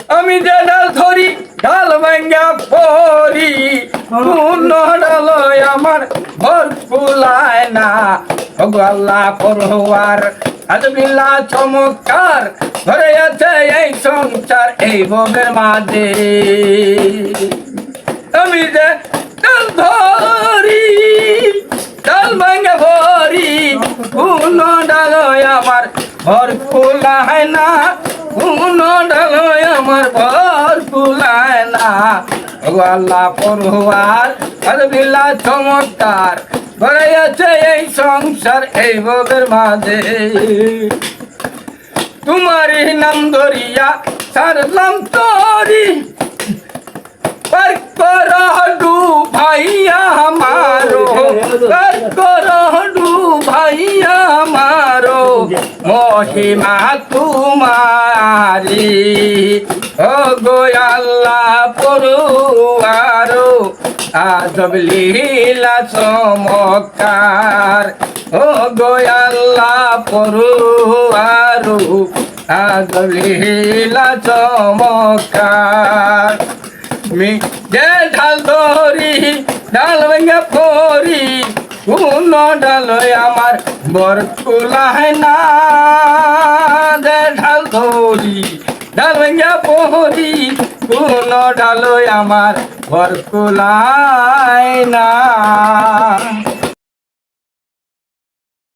আমি যে ডাল ধরি ডাল ভাঙ্গা পরি কোন ডাল আমার ঘর ফুলায় না ওগো আল্লাহ পরোয়ার আজবিল্লা চমৎকার ঘরে আছে এই সংসার এই ভোগের মাঝে আমি যে ডাল ধরি ডাল ভাঙ্গা পরি কোন ডাল আমার ঘর ফুলায় না কোন ডাল আমার ঘর ফুলায় না ওগো আল্লাহ পরোয়ার আজবিল্লা চমৎকার ঘরে আছে এই সংসার এই ভোগের মাঝে তোমারই নাম ধরিয়া সারলাম তরি পার করডু ভাইয়া আমারো পার করডু ভাইয়া আমারো মহিমা তোমারি ও গো আল্লাহ পরোয়ারো আজব লীলা চমৎকার ও গো আল্লাহ পরোয়ারো আজব লীলা চমৎকার মি যে ঢাল ধরি ডাল ভাঙ্গা পরি কোন ডাল আমার বর কুলায় না যে ঢাল ধরি ডাল ভাঙ্গা পরি কোন ডাল আমার বর কুলায় না।